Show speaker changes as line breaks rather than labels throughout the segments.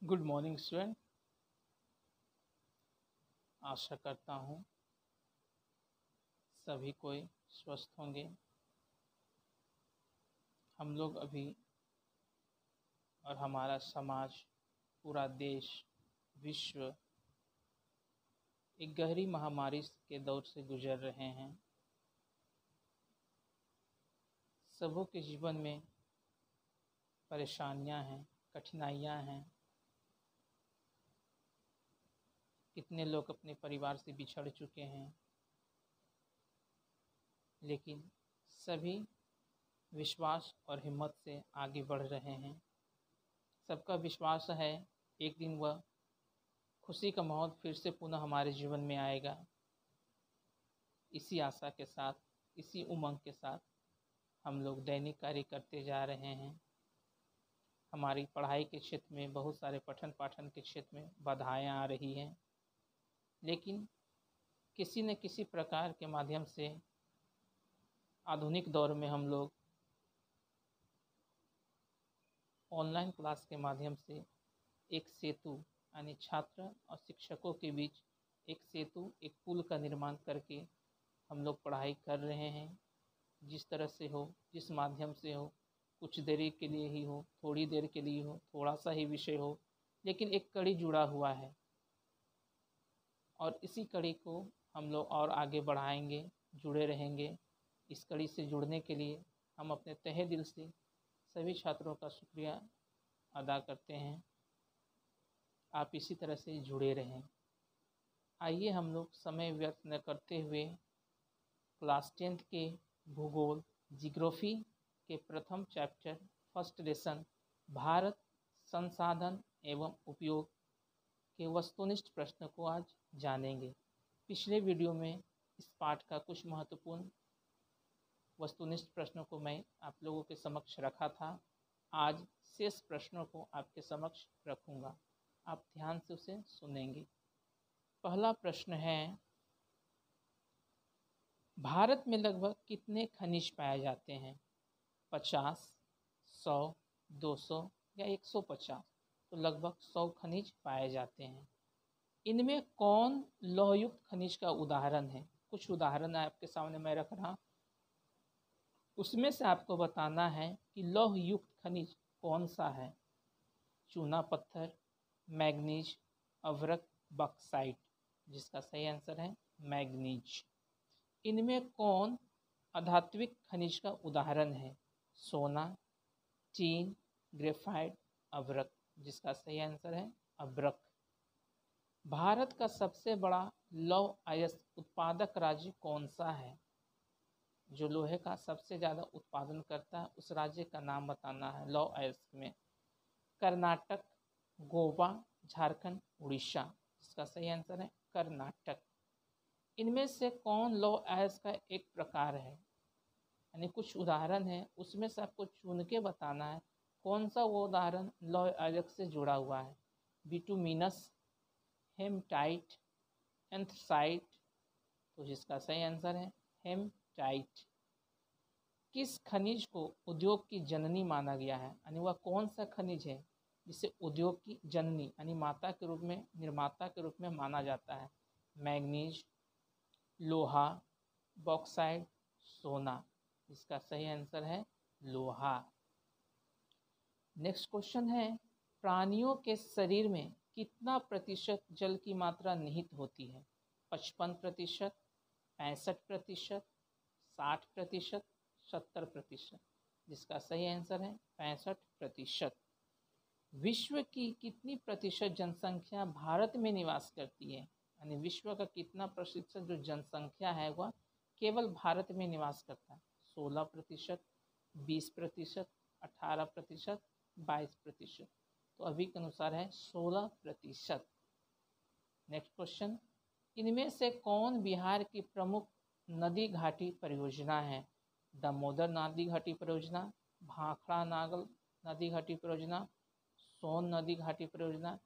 Good morning student. आशा करता हूँ सभी कोई स्वस्थ होंगे। हम लोग अभी और हमारा समाज, पूरा देश, विश्व एक गहरी महामारी के दौर से गुजर रहे हैं। सबों के जीवन में परेशानियां हैं, कठिनाइयां हैं। कितने लोग अपने परिवार से बिछड़ चुके हैं, लेकिन सभी विश्वास और हिम्मत से आगे बढ़ रहे हैं। सबका विश्वास है एक दिन वह खुशी का माहौल फिर से पुनः हमारे जीवन में आएगा। इसी आशा के साथ, इसी उमंग के साथ हम लोग दैनिक कार्य करते जा रहे हैं। हमारी पढ़ाई के क्षेत्र में बहुत सारे पठन पाठन के क्षेत्र में बाधाएं आ रही हैं, लेकिन किसी न किसी प्रकार के माध्यम से आधुनिक दौर में हम लोग ऑनलाइन क्लास के माध्यम से एक सेतु यानी छात्र और शिक्षकों के बीच एक सेतु, एक पुल का निर्माण करके हम लोग पढ़ाई कर रहे हैं। जिस तरह से हो, जिस माध्यम से हो, कुछ देर के लिए ही हो, थोड़ी देर के लिए हो, थोड़ा सा ही विषय हो, लेकिन एक कड़ी जुड़ा हुआ है और इसी कड़ी को हम लोग और आगे बढ़ाएंगे, जुड़े रहेंगे। इस कड़ी से जुड़ने के लिए हम अपने तहे दिल से सभी छात्रों का शुक्रिया अदा करते हैं। आप इसी तरह से जुड़े रहें। आइए हम लोग समय व्यर्थ न करते हुए क्लास 10th के भूगोल जियोग्राफी के प्रथम चैप्टर फर्स्ट लेसन भारत संसाधन एवं उपयोग के वस्तुनिष्ठ प्रश्न को आज जानेंगे। पिछले वीडियो में इस पाठ का कुछ महत्वपूर्ण वस्तुनिष्ठ प्रश्नों को मैं आप लोगों के समक्ष रखा था। आज शेष प्रश्नों को आपके समक्ष रखूँगा, आप ध्यान से उसे सुनेंगे। पहला प्रश्न है, भारत में लगभग कितने खनिज पाए जाते हैं? 50, 100, 200 या 150? तो लगभग 100 खनिज पाए जाते हैं। इनमें कौन लौहयुक्त खनिज का उदाहरण है? कुछ उदाहरण आपके सामने मैं रख रहा, उसमें से आपको बताना है कि लौहयुक्त खनिज कौन सा है। चूना पत्थर, मैग्नीज, अभ्रक, बॉक्साइट। जिसका सही आंसर है मैग्नीज। इनमें कौन अधात्विक खनिज का उदाहरण है? सोना, टीन, ग्रेफाइट, अभ्रक। जिसका सही आंसर है अभ्रक। भारत का सबसे बड़ा लौह अयस्क उत्पादक राज्य कौन सा है? जो लोहे का सबसे ज़्यादा उत्पादन करता है उस राज्य का नाम बताना है लौह अयस्क में। कर्नाटक, गोवा, झारखंड, उड़ीसा। इसका सही आंसर है कर्नाटक। इनमें से कौन लौह अयस्क का एक प्रकार है? यानी कुछ उदाहरण है, उसमें से आपको चुन के बताना है कौन सा वो उदाहरण लौह अयस्क से जुड़ा हुआ है। Bituminous, haematite, anthracite. तो जिसका सही आंसर है हेमटाइट। किस खनिज को उद्योग की जननी माना गया है? यानी वह कौन सा खनिज है जिसे उद्योग की जननी यानी माता के रूप में, निर्माता के रूप में माना जाता है? मैग्नीज, लोहा, बॉक्साइट, सोना। इसका सही आंसर है लोहा। नेक्स्ट क्वेश्चन है, प्राणियों के शरीर में कितना प्रतिशत जल की मात्रा निहित होती है? 55%, 65%, 60%, 70%। जिसका सही आंसर है 65%। विश्व की कितनी प्रतिशत जनसंख्या भारत में निवास करती है? यानी विश्व का कितना प्रतिशत जो जनसंख्या है वह केवल भारत में निवास करता है? 16%, 20%, 18%, 22%। तो अभी के अनुसार है 16%। नेक्स्ट क्वेश्चन, इनमें से कौन बिहार की प्रमुख नदी घाटी परियोजना है? दामोदर नदी घाटी परियोजना, भाखड़ा नागल नदी घाटी परियोजना, सोन नदी घाटी परियोजना,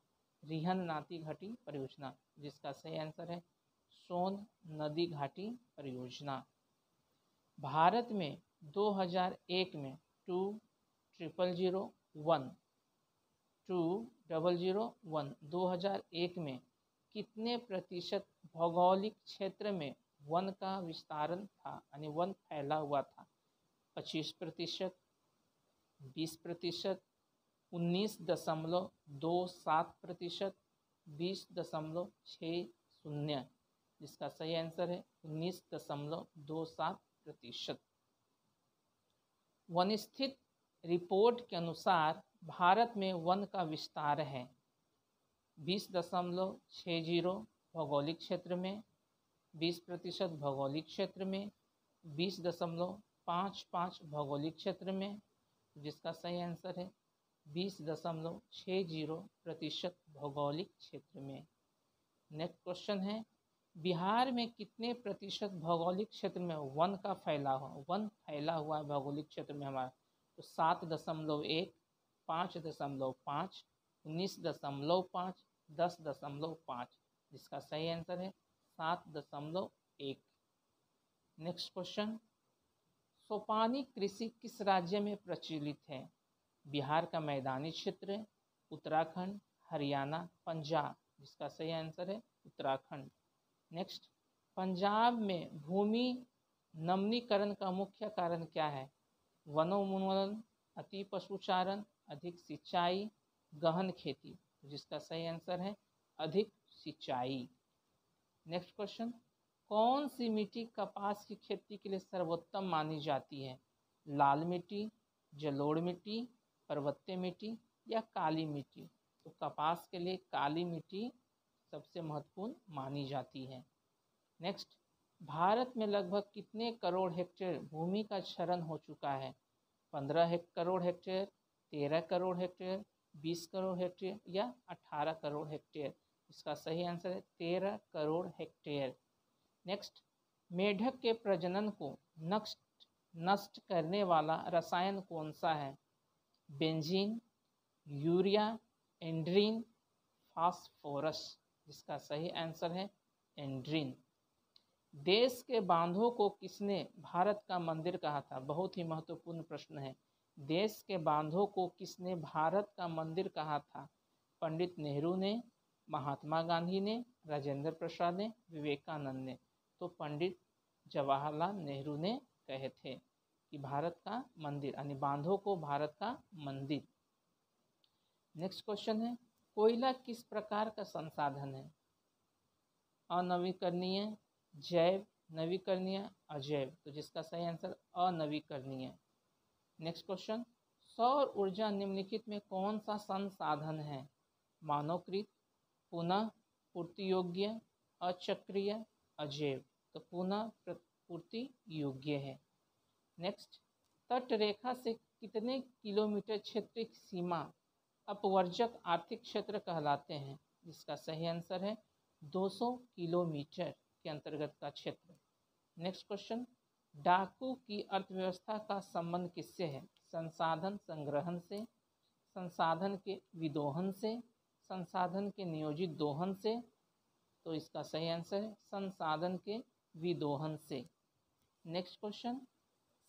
रिहन नदी घाटी परियोजना। जिसका सही आंसर है सोन नदी घाटी परियोजना। भारत में 2001 में 2001 2001 2001 में कितने प्रतिशत भौगोलिक क्षेत्र में वन का विस्तारण था, यानी वन फैला हुआ था? 25%, 20%, 19.27%, 20.60, जिसका सही आंसर है 19.27%। वन स्थित रिपोर्ट के अनुसार भारत में वन का विस्तार है 20.60 भौगोलिक क्षेत्र में, 20% भौगोलिक क्षेत्र में, 20.55 भौगोलिक क्षेत्र में, जिसका सही आंसर है 20.60% भौगोलिक क्षेत्र में। नेक्स्ट क्वेश्चन है, बिहार में कितने प्रतिशत भौगोलिक क्षेत्र में वन का फैला हुआ है भौगोलिक क्षेत्र में हमारा? तो 7.1, 5.5, 19.5, 10.5, जिसका सही आंसर है 7.1। नेक्स्ट क्वेश्चन, सोपानी कृषि किस राज्य में प्रचलित है? बिहार का मैदानी क्षेत्र, उत्तराखंड, हरियाणा, पंजाब, जिसका सही आंसर है उत्तराखंड। नेक्स्ट, पंजाब में भूमि नमनीकरण का मुख्य कारण क्या है? वनोन्मूलन, अति पशुचारण, अधिक सिंचाई, गहन खेती, जिसका सही आंसर है अधिक सिंचाई। नेक्स्ट क्वेश्चन, कौन सी मिट्टी कपास की खेती के लिए सर्वोत्तम मानी जाती है? लाल मिट्टी, जलोढ़ मिट्टी, पर्वतीय मिट्टी या काली मिट्टी? तो कपास के लिए काली मिट्टी सबसे महत्वपूर्ण मानी जाती है। नेक्स्ट, भारत में लगभग कितने करोड़ हेक्टेयर भूमि का क्षरण हो चुका है? 15 crore hectare, 13 crore hectare, 20 crore hectare या 18 करोड़ हेक्टेयर? इसका सही आंसर है 13 करोड़ हेक्टेयर। नेक्स्ट, मेढक के प्रजनन को नष्ट करने वाला रसायन कौन सा है? बेंजीन, यूरिया, एंड्रीन, फास्फोरस, जिसका सही आंसर है एंड्रीन। देश के बांधों को किसने भारत का मंदिर कहा था? बहुत ही महत्वपूर्ण प्रश्न है। देश के बांधों को किसने भारत का मंदिर कहा था? पंडित नेहरू ने, महात्मा गांधी ने, राजेंद्र प्रसाद ने, विवेकानंद ने? तो पंडित जवाहरलाल नेहरू ने कहे थे कि भारत का मंदिर, यानी बांधों को भारत का मंदिर। नेक्स्ट क्वेश्चन है, कोयला किस प्रकार का संसाधन है? अनवीकरणीय, जैव, नवीकरणीय, अजैव? तो जिसका सही आंसर अनवीकरणीय। नेक्स्ट क्वेश्चन, सौर ऊर्जा निम्नलिखित में कौन सा संसाधन है? मानवकृत, पुनः पूर्ति योग्य, अचक्रीय, अजैव? तो पुनः पूर्ति योग्य है। नेक्स्ट, तटरेखा से कितने किलोमीटर क्षेत्र की सीमा अपवर्जक आर्थिक क्षेत्र कहलाते हैं? जिसका सही आंसर है 200 किलोमीटर के अंतर्गत का क्षेत्र। नेक्स्ट क्वेश्चन, डाकू की अर्थव्यवस्था का संबंध किससे है? संसाधन संग्रहण से, संसाधन के विदोहन से, संसाधन के नियोजित दोहन से? तो इसका सही आंसर है संसाधन के विदोहन से। नेक्स्ट क्वेश्चन,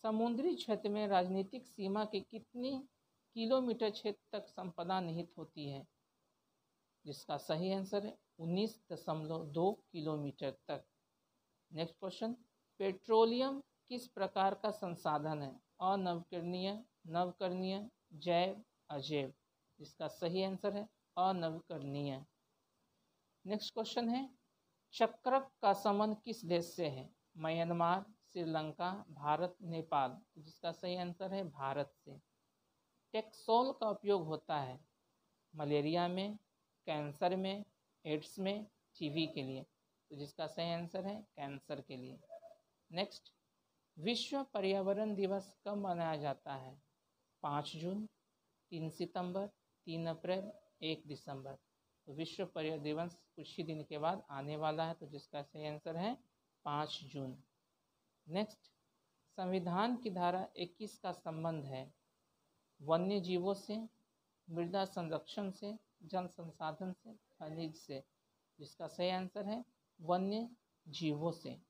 समुद्री क्षेत्र में राजनीतिक सीमा के कितनी किलोमीटर क्षेत्र तक संपदा निहित होती है? जिसका सही आंसर है 19.2 किलोमीटर तक। नेक्स्ट क्वेश्चन, पेट्रोलियम किस प्रकार का संसाधन है? अनवीकरणीय, नवीकरणीय, जैव, अजैव? जिसका सही आंसर है अनवीकरणीय। नेक्स्ट क्वेश्चन है, चक्रक का संबंध किस देश से है? म्यांमार, श्रीलंका, भारत, नेपाल? जिसका सही आंसर है भारत से। टेक्सोल का उपयोग होता है मलेरिया में, कैंसर में, एड्स में, टीबी के लिए? तो जिसका सही आंसर है कैंसर के लिए। नेक्स्ट, विश्व पर्यावरण दिवस कब मनाया जाता है? 5 जून, 3 सितंबर, 3 अप्रैल, 1 दिसंबर? तो विश्व पर्यावरण दिवस कुछ ही दिन के बाद आने वाला है, तो जिसका सही आंसर है 5 जून। नेक्स्ट, संविधान की धारा 21 का संबंध है वन्य जीवों से, मृदा संरक्षण से, जल संसाधन से, खनिज से? जिसका सही आंसर है वन्य जीवों से।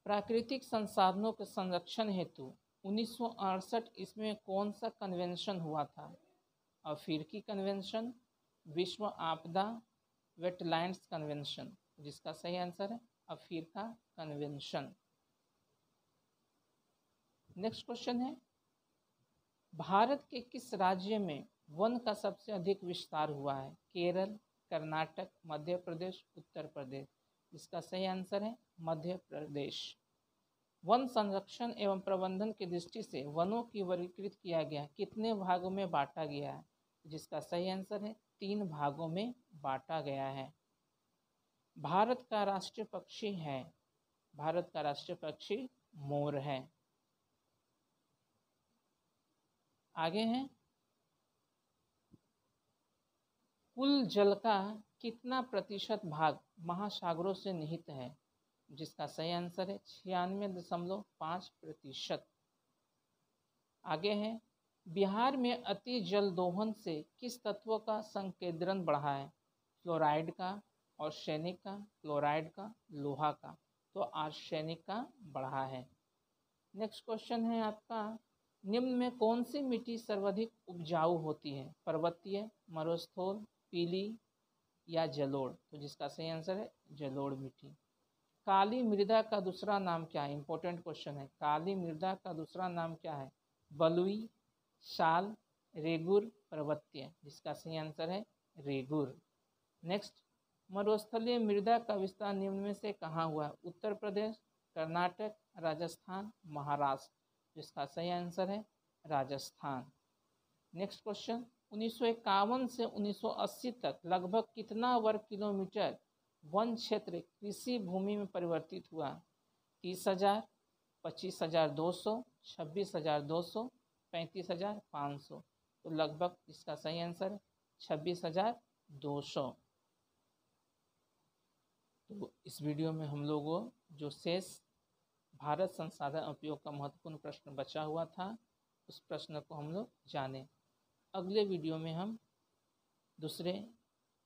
प्राकृतिक संसाधनों के संरक्षण हेतु 1968 इसमें कौन सा कन्वेंशन हुआ था? अफ्रीकी कन्वेंशन, विश्व आपदा वेटलैंड्स कन्वेंशन, जिसका सही आंसर है अफ्रीका कन्वेंशन। नेक्स्ट क्वेश्चन है, भारत के किस राज्य में वन का सबसे अधिक विस्तार हुआ है? केरल, कर्नाटक, मध्य प्रदेश, उत्तर प्रदेश, इसका सही आंसर है मध्य प्रदेश। वन संरक्षण एवं प्रबंधन की दृष्टि से वनों की वर्गीकृत किया गया, कितने भागों में बांटा गया है? जिसका सही आंसर है 3 भागों में बांटा गया है। भारत का राष्ट्रीय पक्षी है, भारत का राष्ट्रीय पक्षी मोर है। आगे हैं, कुल जल का कितना प्रतिशत भाग महासागरों से निहित है? जिसका सही आंसर है 96.5%। आगे है, बिहार में अति जल दोहन से किस तत्व का संकेंद्रण बढ़ा है? फ्लोराइड का, आर्सेनिक का, क्लोराइड का, लोहा का, तो आर्सेनिक का बढ़ा है। नेक्स्ट क्वेश्चन है आपका, निम्न में कौन सी मिट्टी सर्वाधिक उपजाऊ होती है? पर्वतीय, मरुस्थल, पीली या जलोढ़, तो जिसका सही आंसर है जलोढ़ मिट्टी। काली मृदा का दूसरा नाम क्या है? इंपॉर्टेंट क्वेश्चन है, काली मृदा का दूसरा नाम क्या है? बलुई, शाल, रेगुर, पर्वतीय, जिसका सही आंसर है रेगुर। नेक्स्ट, मरुस्थलीय मृदा का विस्तार निम्न में से कहाँ हुआ? उत्तर प्रदेश, कर्नाटक, राजस्थान, महाराष्ट्र, जिसका सही आंसर है राजस्थान। नेक्स्ट क्वेश्चन, 1951 से 1980 तक लगभग कितना वर्ग किलोमीटर वन क्षेत्र कृषि भूमि में परिवर्तित हुआ? 30,000, 25,200, 26,200, 35,500, तो लगभग इसका सही आंसर 26,200। तो इस वीडियो में हम लोगों जो शेष भारत संसाधन उपयोग का महत्वपूर्ण प्रश्न बचा हुआ था, उस प्रश्न को हम लोग जाने। अगले वीडियो में हम दूसरे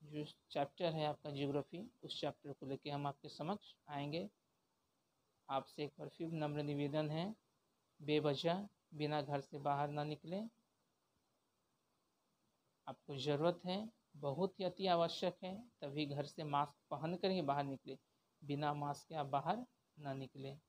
जो चैप्टर है आपका ज्योग्राफी, उस चैप्टर को लेके हम आपके समक्ष आएंगे। आपसे एक बार फिर नम्र निवेदन है, बेवजह बिना घर से बाहर ना निकलें। आपको ज़रूरत है, बहुत ही अति आवश्यक है, तभी घर से मास्क पहन कर ही बाहर निकले, बिना मास्क के आप बाहर ना निकलें।